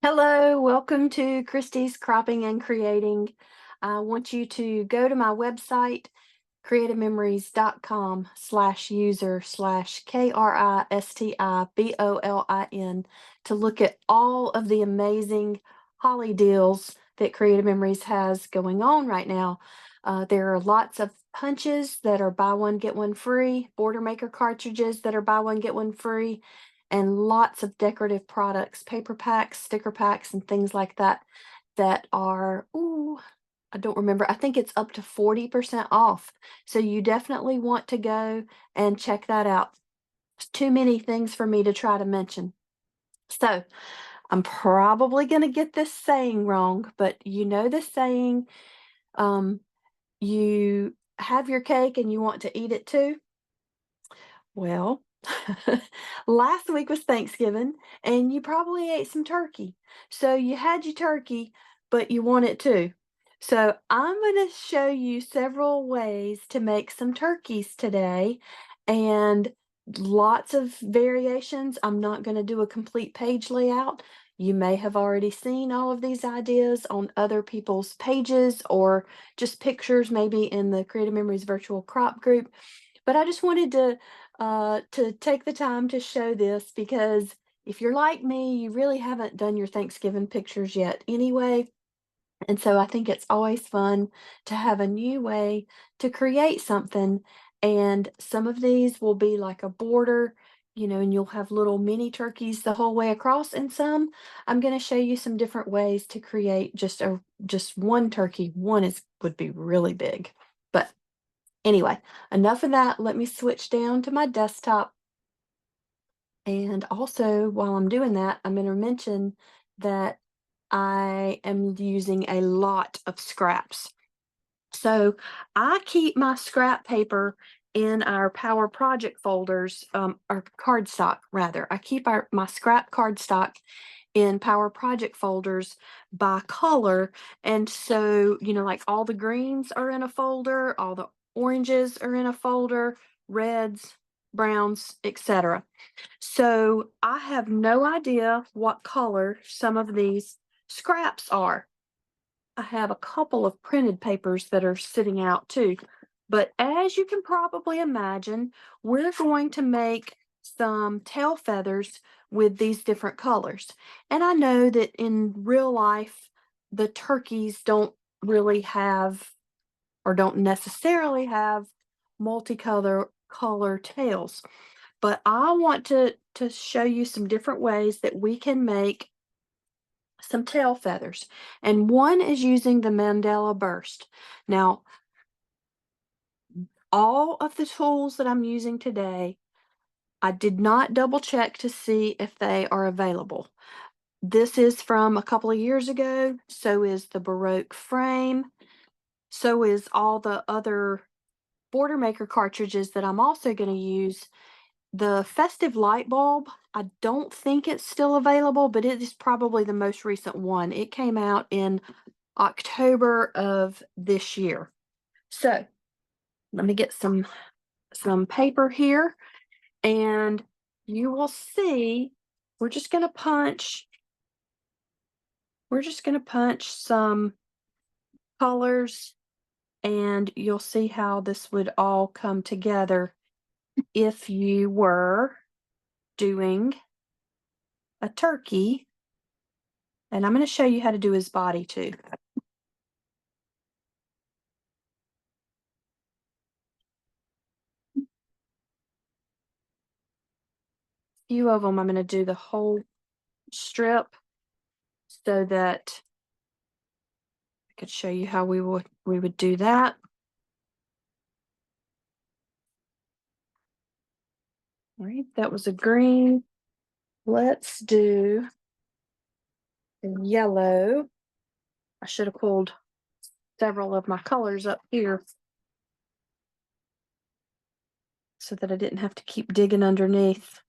Hello, welcome to Kristi's Cropping and Creating. I want you to go to my website, creativememories.com/user/KRISTIBOLIN to look at all of the amazing holly deals that Creative Memories has going on right now. There are lots of punches that are buy one, get one free, border maker cartridges that are buy one, get one free, and lots of decorative products, paper packs, sticker packs, and things like that that are, ooh, I don't remember. I think it's up to 40% off. So you definitely want to go and check that out. It's too many things for me to try to mention. So I'm probably going to get this saying wrong, but you know the saying, um, you have your cake and you want to eat it too? Well, last week was Thanksgiving, and you probably ate some turkey. So you had your turkey, but you want it too. So I'm going to show you several ways to make some turkeys today, and lots of variations. I'm not going to do a complete page layout. You may have already seen all of these ideas on other people's pages or just pictures, maybe in the Creative Memories virtual crop group. But I just wanted to take the time to show this because if you're like me, you really haven't done your Thanksgiving pictures yet anyway. And so I think it's always fun to have a new way to create something. And some of these will be like a border, and you'll have little mini turkeys the whole way across. And some, I'm going to show you some different ways to create just one turkey. One would be really big. But anyway, enough of that. Let me switch down to my desktop. And also, while I'm doing that, I'm going to mention that I am using a lot of scraps. So I keep my scrap paper in our Power Project folders, or cardstock rather. I keep my scrap cardstock in Power Project folders by color. And so, like all the greens are in a folder, all the oranges are in a folder, reds, browns, etc. So I have no idea what color some of these scraps are. I have a couple of printed papers that are sitting out too. But as you can probably imagine, we're going to make some tail feathers with these different colors. And I know that in real life, the turkeys don't really have or don't necessarily have multicolor tails. But I want to show you some different ways that we can make some tail feathers. And one is using the Mandela burst. Now, all of the tools that I'm using today, I did not double check to see if they are available. This is from a couple of years ago. So is the Baroque frame. So is all the other border maker cartridges that I'm also going to use. The festive light bulb, I don't think it's still available, but it is probably the most recent one. It came out in October of this year. So let me get some paper here, and you will see we're just going to punch some colors, and you'll see how this would all come together if you were doing a turkey. And I'm going to show you how to do his body too. Few of them I'm going to do the whole strip so that I could show you how we would do that. All right, that was a green. Let's do a yellow. I should have pulled several of my colors up here so that I didn't have to keep digging underneath.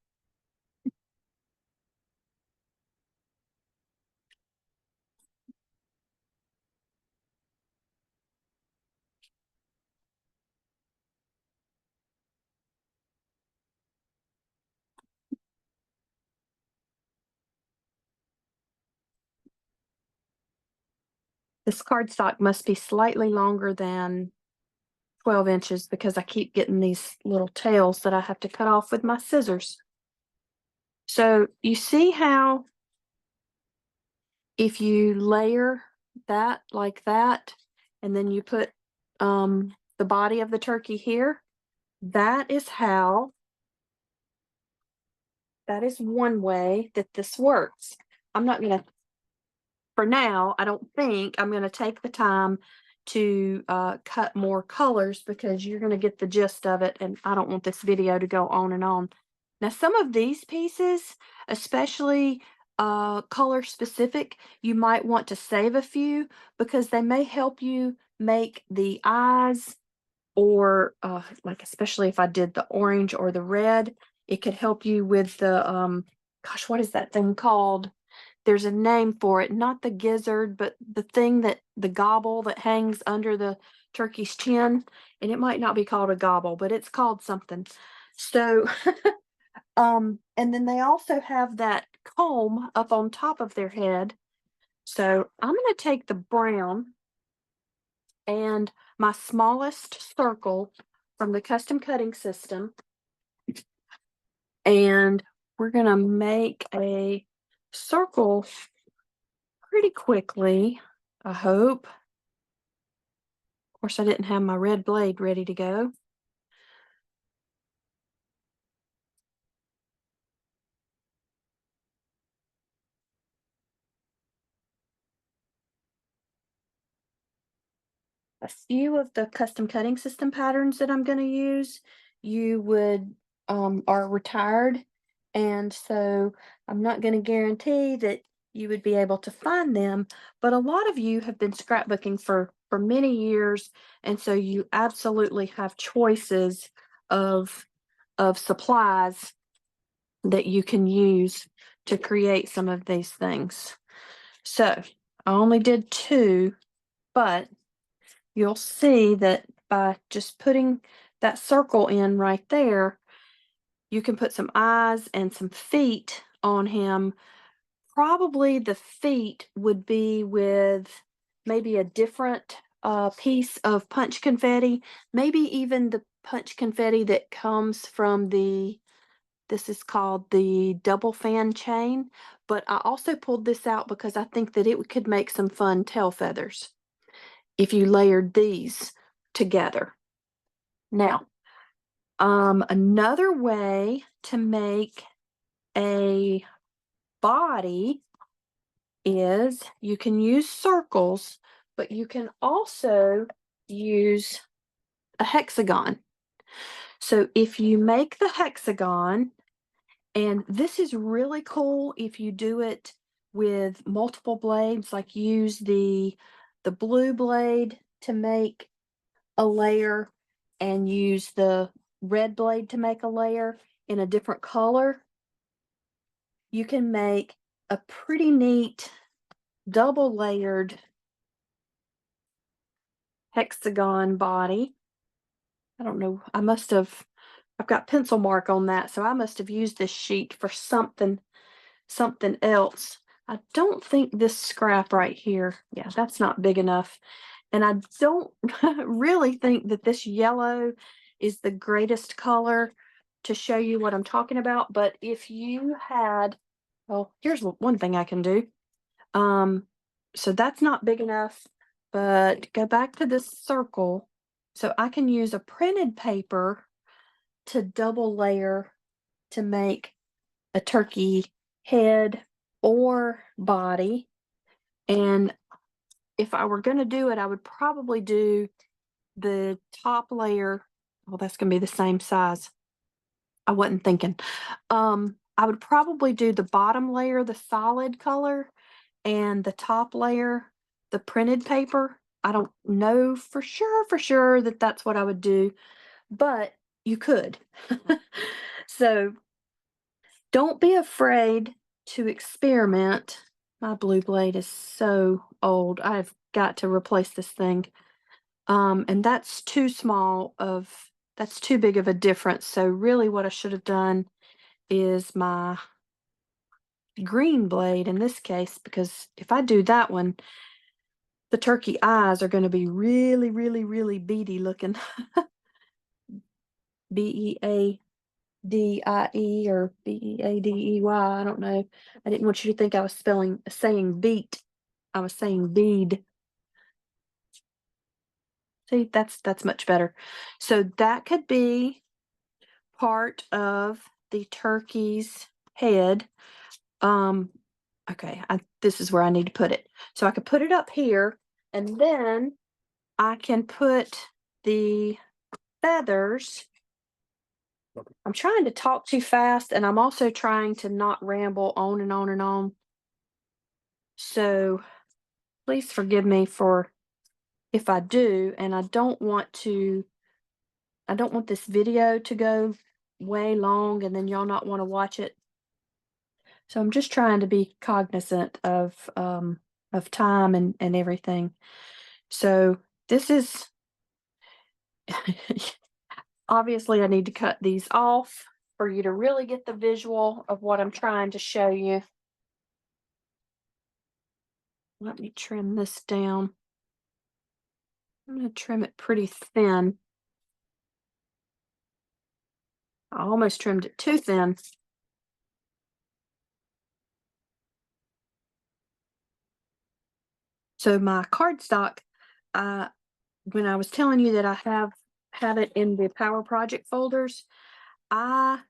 This cardstock must be slightly longer than 12 inches because I keep getting these little tails that I have to cut off with my scissors. So you see how if you layer that like that, and then you put the body of the turkey here, that is how, that is one way that this works. I'm not going to, for now, I don't think I'm going to take the time to cut more colors because you're going to get the gist of it, and I don't want this video to go on and on. Now, some of these pieces, especially color specific, you might want to save a few because they may help you make the eyes, or like especially if I did the orange or the red, it could help you with the gosh, what is that thing called? There's a name for it, not the gizzard, but the thing that the gobble that hangs under the turkey's chin. And it might not be called a gobble, but it's called something. So, and then they also have that comb up on top of their head. So I'm going to take the brown and my smallest circle from the custom cutting system, and we're going to make a circle pretty quickly, I hope. Of course, I didn't have my red blade ready to go. A few of the custom cutting system patterns that I'm going to use, you would are retired, and so I'm not going to guarantee that you would be able to find them, but a lot of you have been scrapbooking for many years, and so you absolutely have choices of supplies that you can use to create some of these things. So I only did 2, but you'll see that by just putting that circle in right there, you can put some eyes and some feet on him. Probably the feet would be with maybe a different piece of punch confetti, maybe even the punch confetti that comes from this is called the double fan chain, but I also pulled this out because I think that it could make some fun tail feathers if you layered these together. Now, another way to make a body is you can use circles, but you can also use a hexagon. So if you make the hexagon, and this is really cool if you do it with multiple blades, like use the blue blade to make a layer and use the red blade to make a layer in a different color, you can make a pretty neat double layered hexagon body. I don't know, I've got pencil mark on that, so I must have used this sheet for something else. I don't think this scrap right here, yeah, that's not big enough. And I don't really think that this yellow is the greatest color to show you what I'm talking about. But if you had, well, here's one thing I can do. So that's not big enough, but go back to this circle. So I can use a printed paper to double layer to make a turkey head or body. And if I were going to do it, I would probably do the top layer. Well, that's going to be the same size. I wasn't thinking. I would probably do the bottom layer, the solid color, and the top layer, the printed paper. I don't know for sure that that's what I would do, but you could. So don't be afraid to experiment. My blue blade is so old. I've got to replace this thing. And that's too small of, that's too big of a difference. So really what I should have done is my green blade in this case, because if I do that one, The turkey eyes are going to be really, really, really beady looking. Beadie or Beadey. I don't know. I didn't want you to think I was saying beat. I was saying bead. See, that's much better. So that could be part of the turkey's head. Okay, this is where I need to put it. So I could put it up here, and then I can put the feathers. I'm trying to talk too fast, and I'm also trying to not ramble on and on and on. So please forgive me for if I do, and I don't want this video to go way long and then y'all not want to watch it. So I'm just trying to be cognizant of time and everything. So this is obviously I need to cut these off for you to really get the visual of what I'm trying to show you. Let me trim this down. I'm going to trim it pretty thin. I almost trimmed it too thin. So my cardstock, when I was telling you that I have it in the Power Project folders, I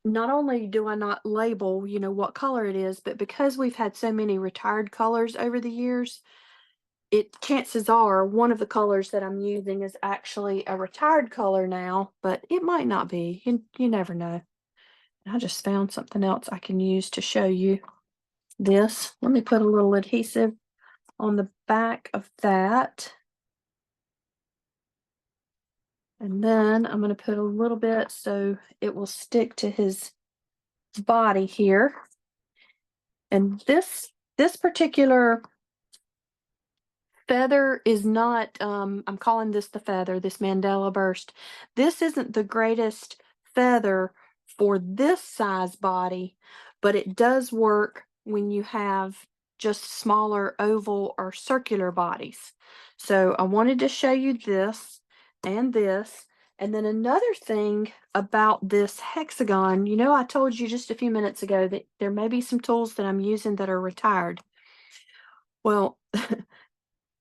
not only do I not label, what color it is, but because we've had so many retired colors over the years, chances are one of the colors that I'm using is actually a retired color now, but it might not be. You never know. I just found something else I can use to show you this. Let me put a little adhesive on the back of that. And then I'm going to put a little bit so it will stick to his body here. And this particular feather is not, I'm calling this the feather, this Mandela burst. This isn't the greatest feather for this size body, but it does work when you have just smaller oval or circular bodies. So I wanted to show you this and this. And then another thing about this hexagon, I told you just a few minutes ago that there may be some tools that I'm using that are retired. Well,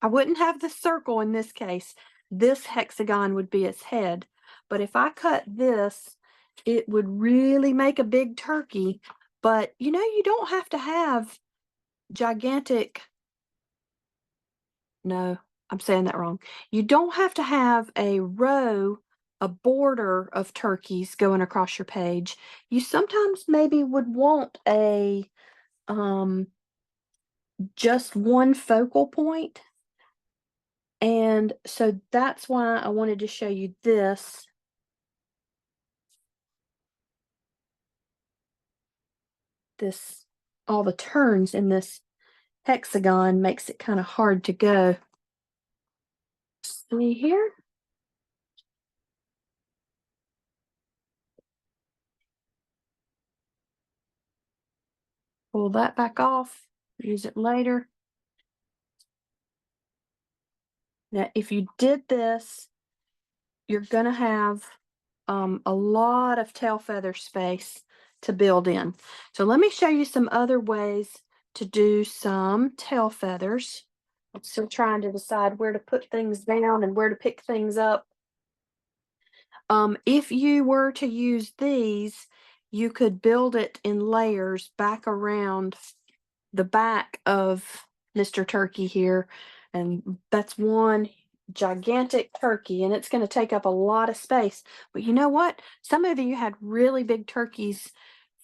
I wouldn't have the circle in this case. This hexagon would be its head. But if I cut this, it would really make a big turkey. But, you don't have to have gigantic. No, I'm saying that wrong. You don't have to have a border of turkeys going across your page. You sometimes maybe would want just one focal point. And so that's why I wanted to show you this. All the turns in this hexagon makes it kind of hard to go. See here? Pull that back off, use it later. Now, if you did this, you're going to have a lot of tail feather space to build in. So let me show you some other ways to do some tail feathers. I'm still trying to decide where to put things down and where to pick things up. If you were to use these, you could build it in layers back around the back of Mr. Turkey here. And that's one gigantic turkey, and it's going to take up a lot of space. But you know what? Some of you had really big turkeys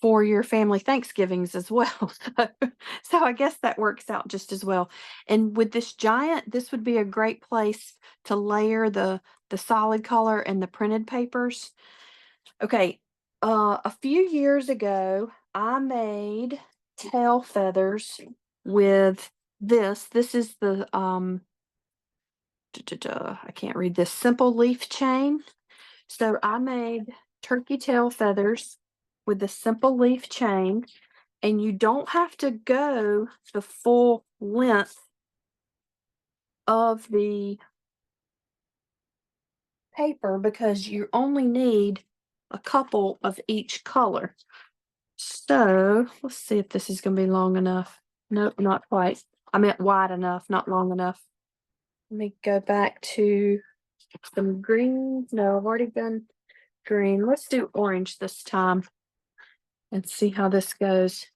for your family Thanksgivings as well. So I guess that works out just as well. And with this giant, this would be a great place to layer the solid color and the printed papers. Okay, a few years ago, I made tail feathers with this. This is the I can't read this, simple leaf chain. So I made turkey tail feathers with the simple leaf chain, and you don't have to go the full length of the paper because you only need a couple of each color. So let's see if this is going to be long enough. Nope, not quite. I meant wide enough, not long enough. Let me go back to some green. No, I've already done green. Let's do orange this time and see how this goes.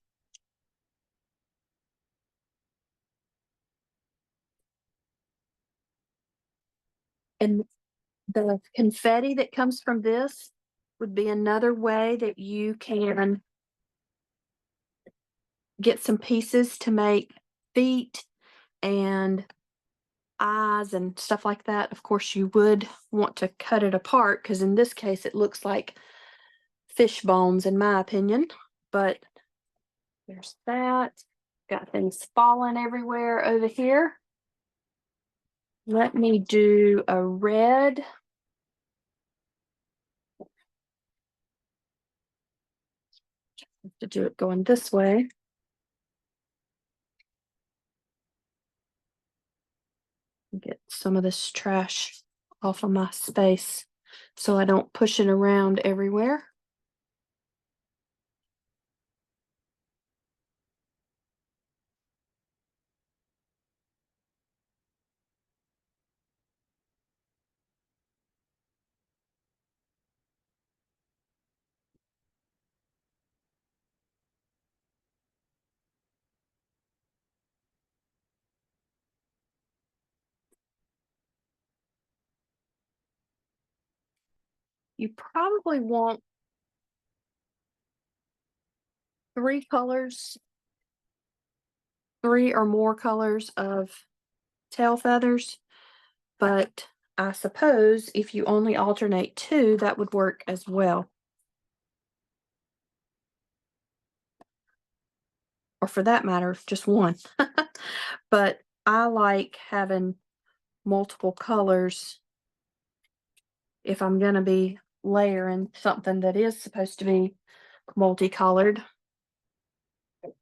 And the confetti that comes from this would be another way that you can get some pieces to make feet and eyes and stuff like that. Of course, you would want to cut it apart because in this case, it looks like fish bones, in my opinion. But there's that. Got things falling everywhere over here. Let me do a red. To do it going this way. Get some of this trash off of my space so I don't push it around everywhere. You probably want 3 colors, 3 or more colors of tail feathers, but I suppose if you only alternate 2, that would work as well. Or for that matter, just 1. But I like having multiple colors if I'm going to be layering something that is supposed to be multicolored. I'm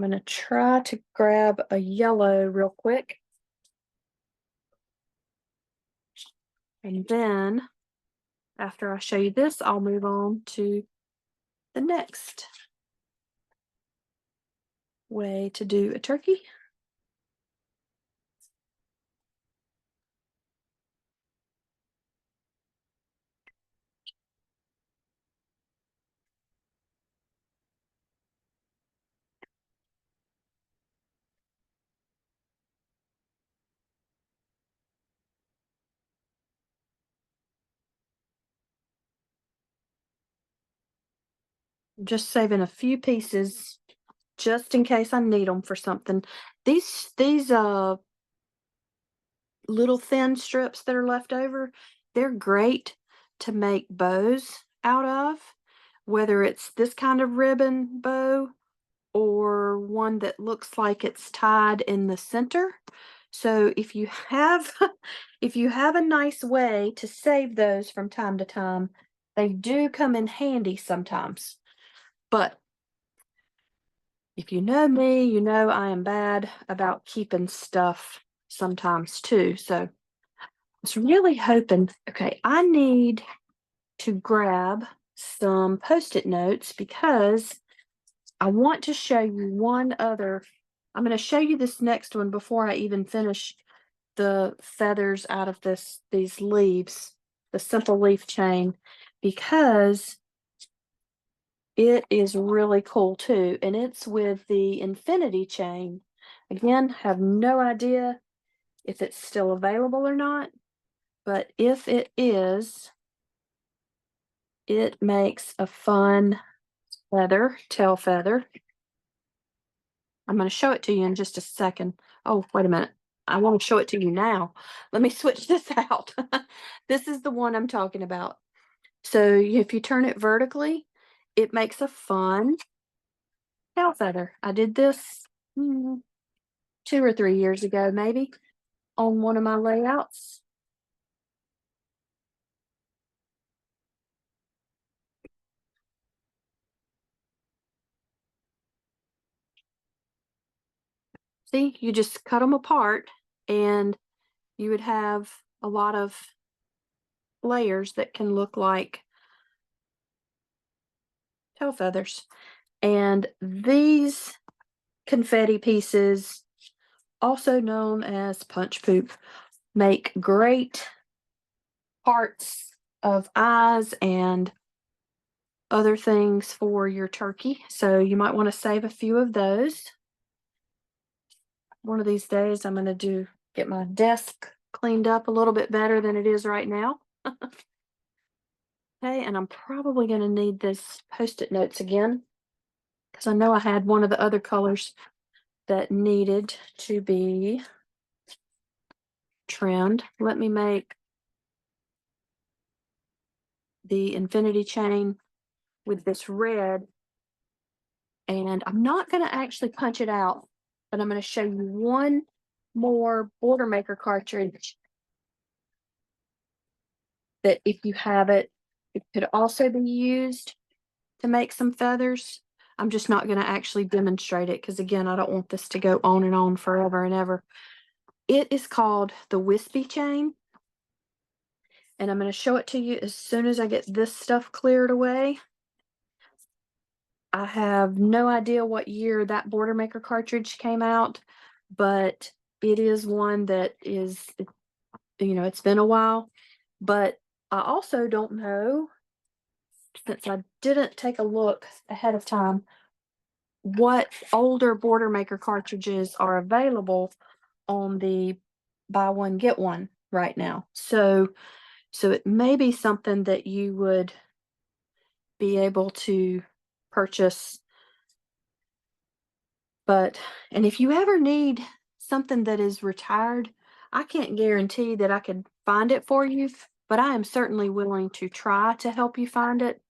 going to try to grab a yellow real quick. And then after I show you this, I'll move on to the next way to do a turkey. I'm just saving a few pieces just in case I need them for something. These little thin strips that are left over, they're great to make bows out of, whether it's this kind of ribbon bow or one that looks like it's tied in the center. So if you have if you have a nice way to save those from time to time, they do come in handy sometimes. But if you know me, you know I am bad about keeping stuff sometimes too. So I was really hoping, okay, I need to grab some Post-it notes because I want to show you one other. I'm going to show you this next one before I even finish the feathers out of these leaves, the simple leaf chain, because it is really cool too, and it's with the infinity chain. Again, have no idea if it's still available or not, but if it is, it makes a fun tail feather. I'm going to show it to you in just a second. Oh, wait a minute. I want to show it to you now. Let me switch this out. This is the one I'm talking about. So if you turn it vertically, it makes a fun tail feather. I did this 2 or 3 years ago, maybe, on one of my layouts. See, you just cut them apart and you would have a lot of layers that can look like tail feathers. And these confetti pieces, also known as punch poop, make great parts of eyes and other things for your turkey. So you might want to save a few of those. One of these days I'm going to get my desk cleaned up a little bit better than it is right now. Okay, and I'm probably going to need this Post-it notes again because I know I had one of the other colors that needed to be trimmed. Let me make the infinity chain with this red, and I'm not going to actually punch it out, but I'm going to show you one more border maker cartridge that, if you have it, it could also be used to make some feathers. I'm just not going to actually demonstrate it because, again, I don't want this to go on and on forever and ever. It is called the wispy chain, and I'm going to show it to you as soon as I get this stuff cleared away. I have no idea what year that border maker cartridge came out, but it is one that is, it's been a while. But I also don't know, since I didn't take a look ahead of time, what older border maker cartridges are available on the buy one get one right now. So it may be something that you would be able to purchase. And if you ever need something that is retired, I can't guarantee that I could find it for you, but I am certainly willing to try to help you find it.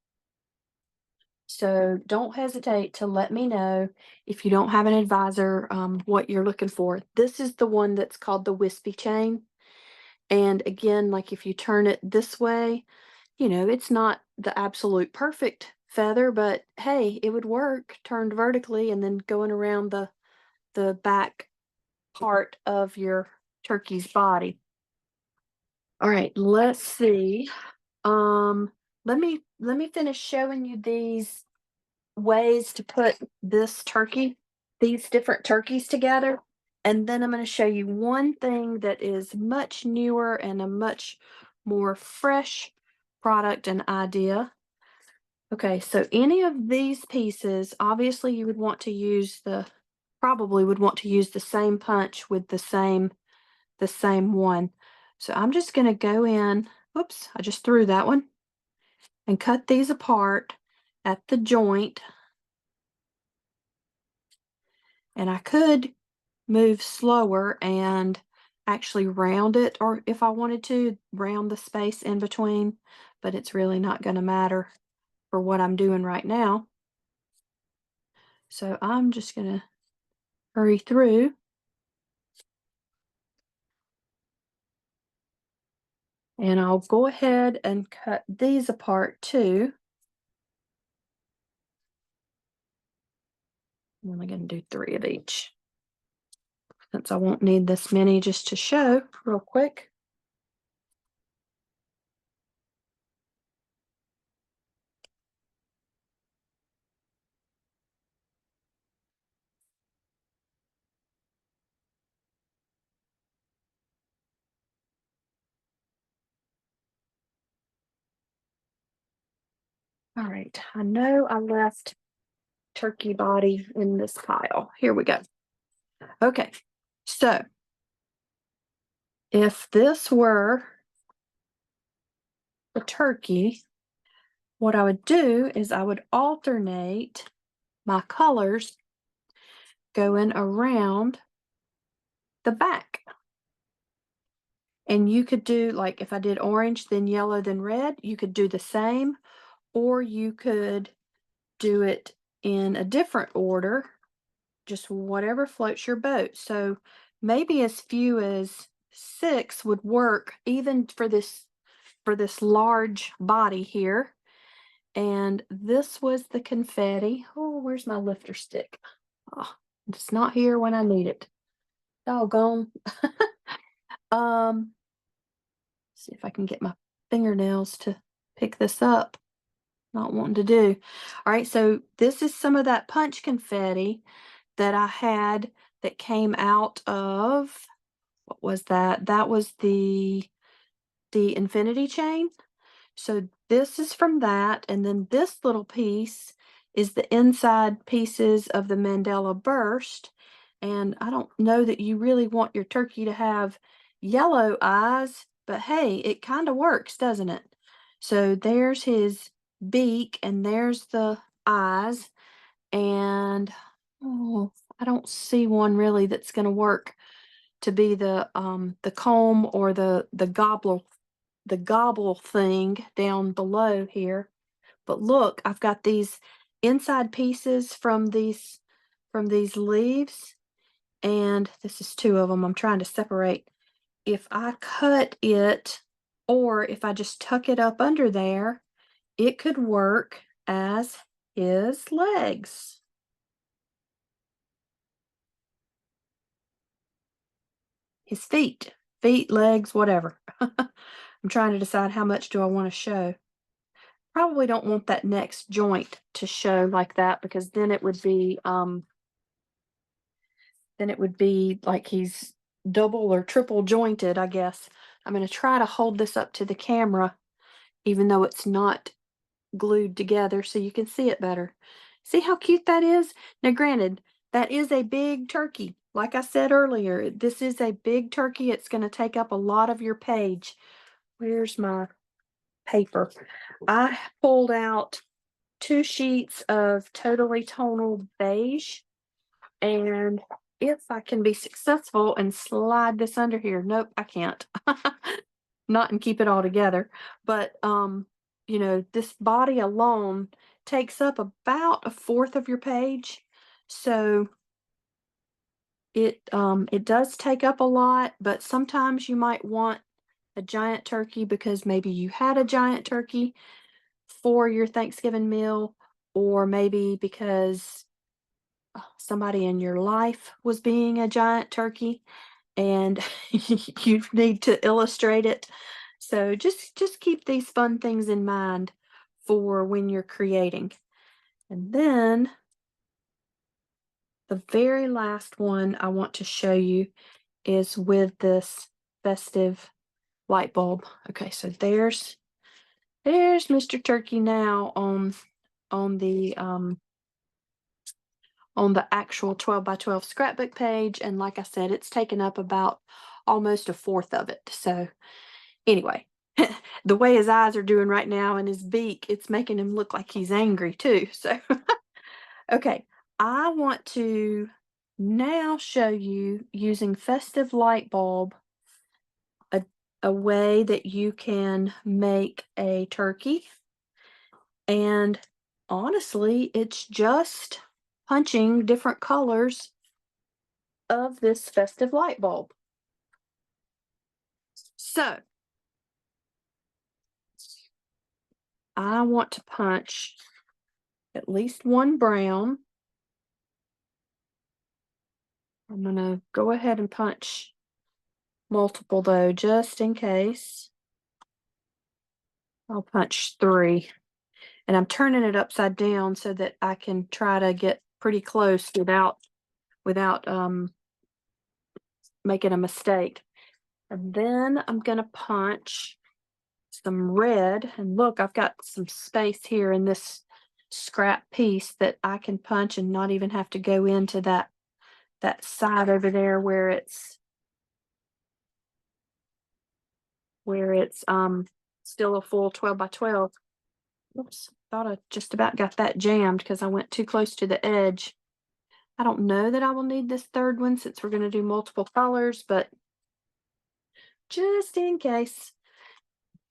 So don't hesitate to let me know if you don't have an advisor, what you're looking for. This is the one that's called the wispy chain. And again, like if you turn it this way, it's not the absolute perfect feather, but hey, it would work turned vertically and then going around the back part of your turkey's body. All right, let's see. Let me finish showing you these ways to put these different turkeys together, and then I'm going to show you one thing that is much newer and a much more fresh product and idea. Okay, so any of these pieces, obviously you would want to use probably would want to use the same punch with the same one. So I'm just going to go in, whoops, I just threw that one, and cut these apart at the joint. And I could move slower and actually round it, or if I wanted to, round the space in between, but it's really not going to matter for what I'm doing right now. So I'm just going to hurry through. And I'll go ahead and cut these apart too. I'm only going to do 3 of each, since I won't need this many, just to show real quick. All right, I know I left turkey body in this pile. Here we go. Okay, so if this were the turkey, what I would do is I would alternate my colors going around the back. And you could do, like, if I did orange, then yellow, then red, you could do the same, or you could do it in a different order, just whatever floats your boat. So maybe as few as 6 would work, even for this large body here. And this was the confetti. Oh, where's my lifter stick? Oh, it's not here when I need it. Doggone. See if I can get my fingernails to pick this up. Not wanting to do. All right, so this is some of that punch confetti that I had that came out of, what was that? That was the infinity chain. So this is from that, and then this little piece is the inside pieces of the Mandela burst. And I don't know that you really want your turkey to have yellow eyes, but hey, it kind of works, doesn't it? So there's his beak, and there's the eyes, and oh, I don't see one really that's going to work to be the comb or the gobble thing down below here. But look, I've got these inside pieces from these leaves, and this is two of them I'm trying to separate. If I cut it, or if I just tuck it up under there, it could work as his legs. His feet, legs, whatever. I'm trying to decide how much do I want to show. Probably don't want that next joint to show like that, because then it would be like he's double or triple jointed, I guess. I'm going to try to hold this up to the camera even though it's not glued together so you can see it better. See how cute that is? Now granted, that is a big turkey. Like I said earlier, this is a big turkey. It's going to take up a lot of your page. Where's my paper? I pulled out 2 sheets of totally tonal beige, and if I can be successful and slide this under here, nope, I can't. Not and keep it all together, but you know, this body alone takes up about a fourth of your page, so it does take up a lot. But sometimes you might want a giant turkey because maybe you had a giant turkey for your Thanksgiving meal, or maybe because somebody in your life was being a giant turkey and you need to illustrate it. So just keep these fun things in mind for when you're creating. And then the very last one I want to show you is with this festive light bulb. Okay, so there's Mr. Turkey now on the on the actual 12 by 12 scrapbook page, and like I said, it's taken up about almost a fourth of it. So anyway, the way his eyes are doing right now and his beak, it's making him look like he's angry too. So okay, I want to now show you, using festive light bulb, a, a way that you can make a turkey. And honestly, it's just punching different colors of this festive light bulb. So I want to punch at least one brown. I'm going to go ahead and punch multiple though, just in case. I'll punch 3. And I'm turning it upside down so that I can try to get pretty close without making a mistake. And then I'm going to punch some red. And look, I've got some space here in this scrap piece that I can punch and not even have to go into that side over there where it's still a full 12 by 12. Oops, thought I just about got that jammed because I went too close to the edge. I don't know that I will need this third one since we're going to do multiple colors, but just in case.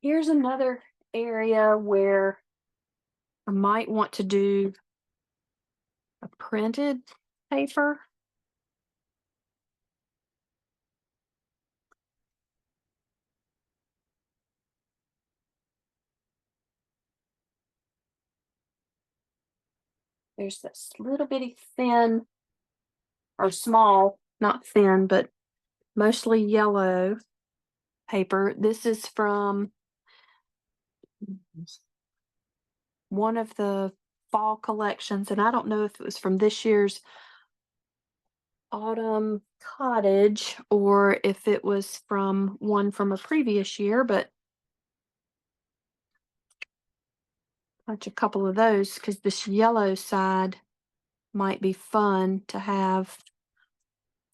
Here's another area where I might want to do a printed paper. There's this little bitty thin, or small, not thin, but mostly yellow paper. This is from one of the fall collections, and I don't know if it was from this year's autumn cottage or if it was from one from a previous year, but punch a couple of those because this yellow side might be fun to have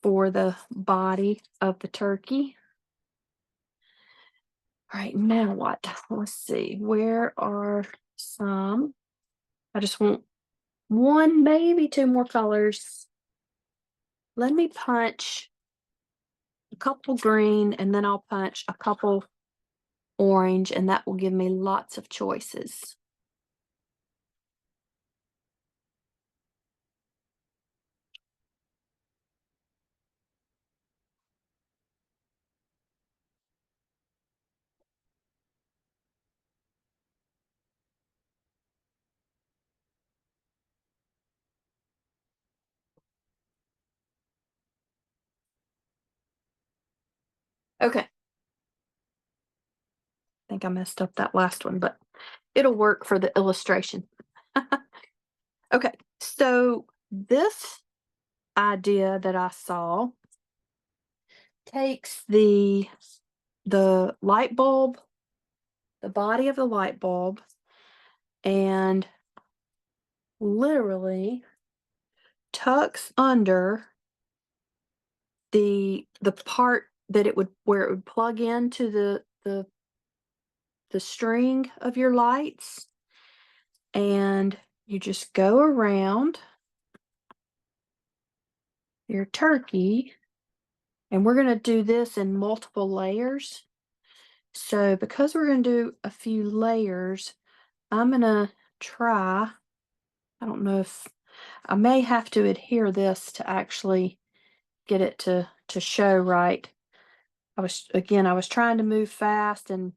for the body of the turkey. All right, now what? Let's see. Where are some? I just want one, maybe two more colors. Let me punch a couple green and then I'll punch a couple orange, and that will give me lots of choices. Okay. I think I messed up that last one, but it'll work for the illustration. Okay, so this idea that I saw takes the light bulb, the body of the light bulb, and literally tucks under the part that it would where it would plug into the string of your lights, and you just go around your turkey, and we're going to do this in multiple layers. So because we're going to do a few layers, I'm going to try, I don't know if I may have to adhere this to actually get it to show right. I was trying to move fast and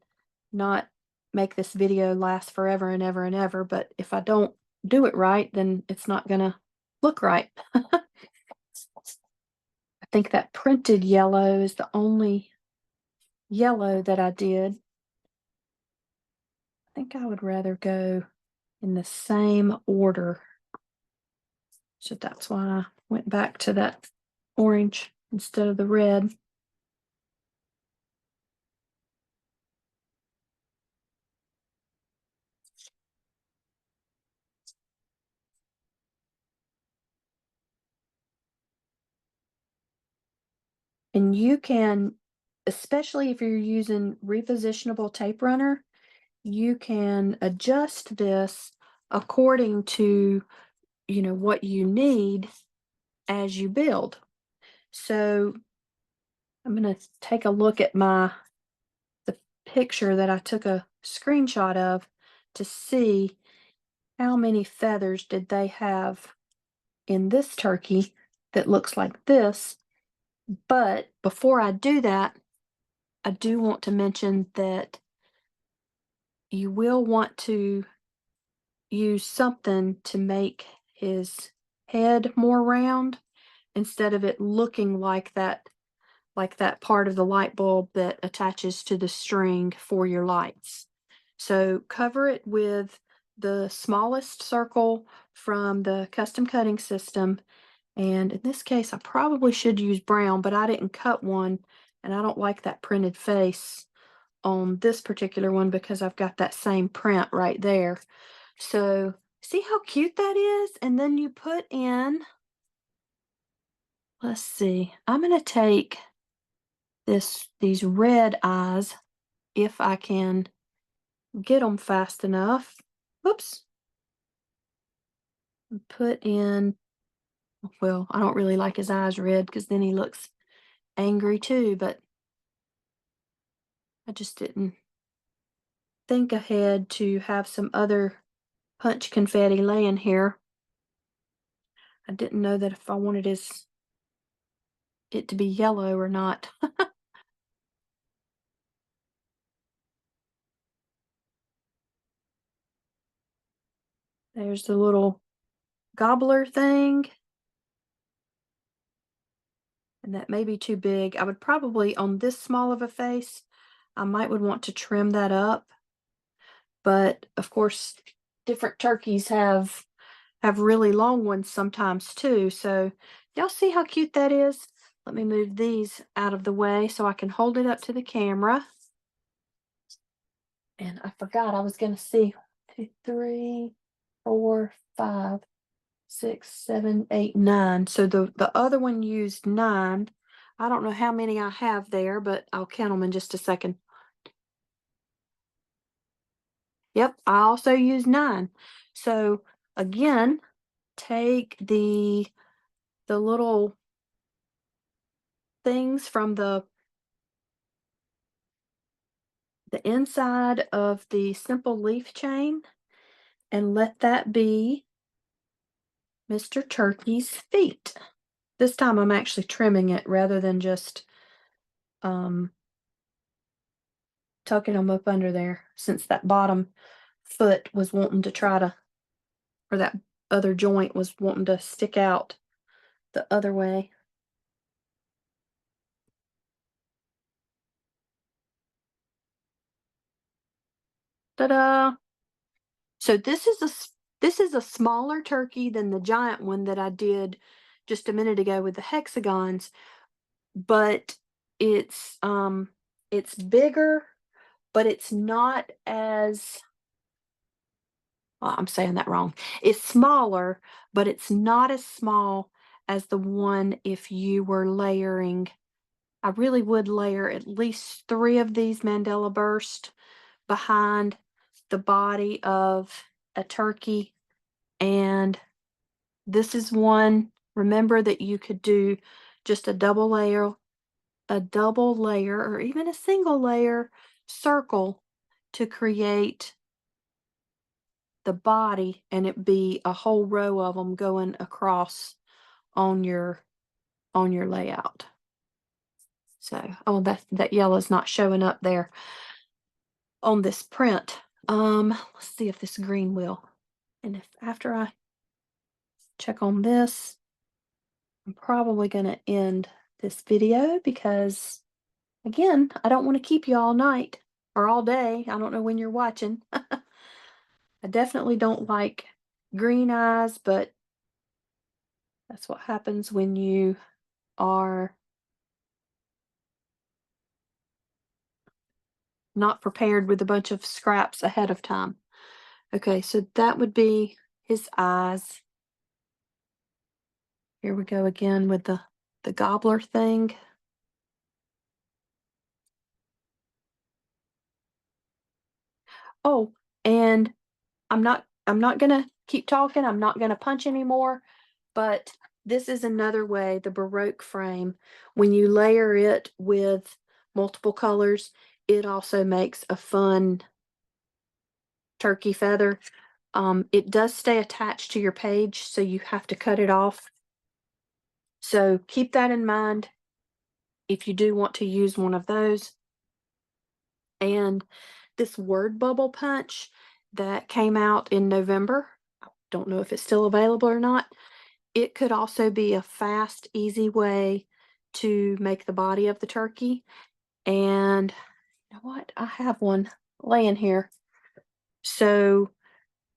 not make this video last forever and ever and ever, but if I don't do it right, then it's not gonna look right. I think that printed yellow is the only yellow that I did. I think I would rather go in the same order. So that's why I went back to that orange instead of the red. And you can, especially if you're using repositionable tape runner, you can adjust this according to, what you need as you build. So I'm going to take a look at the picture that I took a screenshot of to see how many feathers did they have in this turkey that looks like this. But before I do that, I do want to mention that you will want to use something to make his head more round instead of it looking like that part of the light bulb that attaches to the string for your lights. So cover it with the smallest circle from the custom cutting system. And in this case, I probably should use brown, but I didn't cut one, and I don't like that printed face on this particular one because I've got that same print right there. So see how cute that is? And then you put in, let's see, I'm going to take these red eyes if I can get them fast enough. Whoops. Put in, well, I don't really like his eyes red because then he looks angry too, but I just didn't think ahead to have some other punch confetti laying here. I didn't know that if I wanted it to be yellow or not. There's the little gobbler thing. and that may be too big. I would probably, on this small of a face, I might would want to trim that up. But of course, different turkeys have really long ones sometimes too. So y'all see how cute that is? Let me move these out of the way so I can hold it up to the camera. And I forgot I was going to see 2, 3, 4, 5, 6, 7, 8, 9. So the other one used 9. I don't know how many I have there, but I'll count them in just a second. Yep, I also used 9. So again, take the little things from the inside of the simple leaf chain and let that be Mr. Turkey's feet. This time I'm actually trimming it rather than just um, tucking them up under there, since that bottom foot was wanting to try to, or that other joint was wanting to stick out the other way. Ta-da! So this is a smaller turkey than the giant one that I did just a minute ago with the hexagons, but it's bigger, but it's not as, well, I'm saying that wrong. It's smaller, but it's not as small as the one if you were layering. I really would layer at least 3 of these Mandela burst behind the body of a turkey. And this is one, remember that you could do just a double layer, or even a single layer circle to create the body, and it be a whole row of them going across on your layout. So, oh, that yellow is not showing up there on this print. Let's see if this green will. And if after I check on this, I'm probably going to end this video because, again, I don't want to keep you all night or all day. I don't know when you're watching. I definitely don't like green eyes, but that's what happens when you are not prepared with a bunch of scraps ahead of time. Okay, so that would be his eyes. Here we go again with the gobbler thing. Oh, and I'm not gonna keep talking. I'm not gonna punch anymore, but this is another way, the Baroque frame, when you layer it with multiple colors, it also makes a fun turkey feather. It does stay attached to your page, so you have to cut it off. So keep that in mind if you do want to use one of those. And this word bubble punch that came out in November, I don't know if it's still available or not. It could also be a fast, easy way to make the body of the turkey. And you know what? I have one laying here. So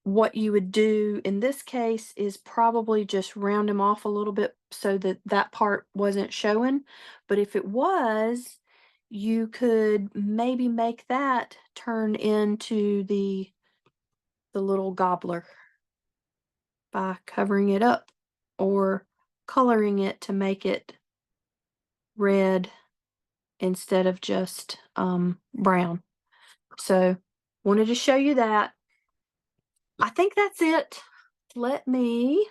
what you would do in this case is probably just round him off a little bit so that that part wasn't showing. But if it was, you could maybe make that turn into the little gobbler by covering it up or coloring it to make it red instead of just brown. So wanted to show you that. I think that's it. Let me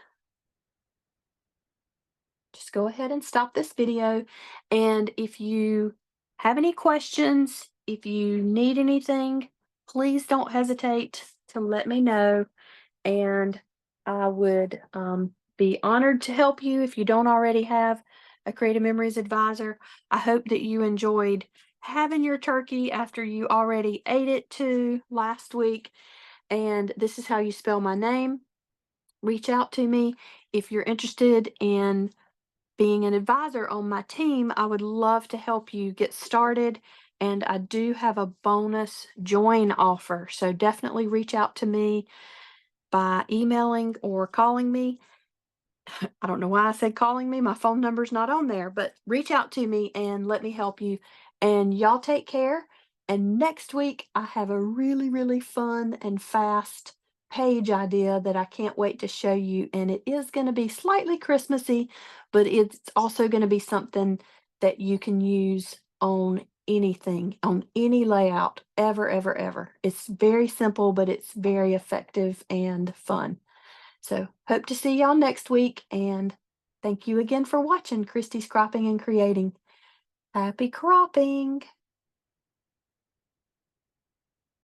just go ahead and stop this video. And if you have any questions, if you need anything, please don't hesitate to let me know. And I would be honored to help you if you don't already have a Creative Memories advisor. I hope that you enjoyed having your turkey after you already ate it too last week. And this is how you spell my name. Reach out to me if you're interested in being an advisor on my team, I would love to help you get started. And I do have a bonus join offer. So definitely reach out to me by emailing or calling me. I don't know why I said calling me. My phone number's not on there, but reach out to me and let me help you. And y'all take care. And next week, I have a really, really fun and fast page idea that I can't wait to show you. And it is going to be slightly Christmassy, but it's also going to be something that you can use on anything, on any layout, ever, ever, ever. It's very simple, but it's very effective and fun. So, hope to see y'all next week, and thank you again for watching Kristi's Cropping and Creating. Happy cropping!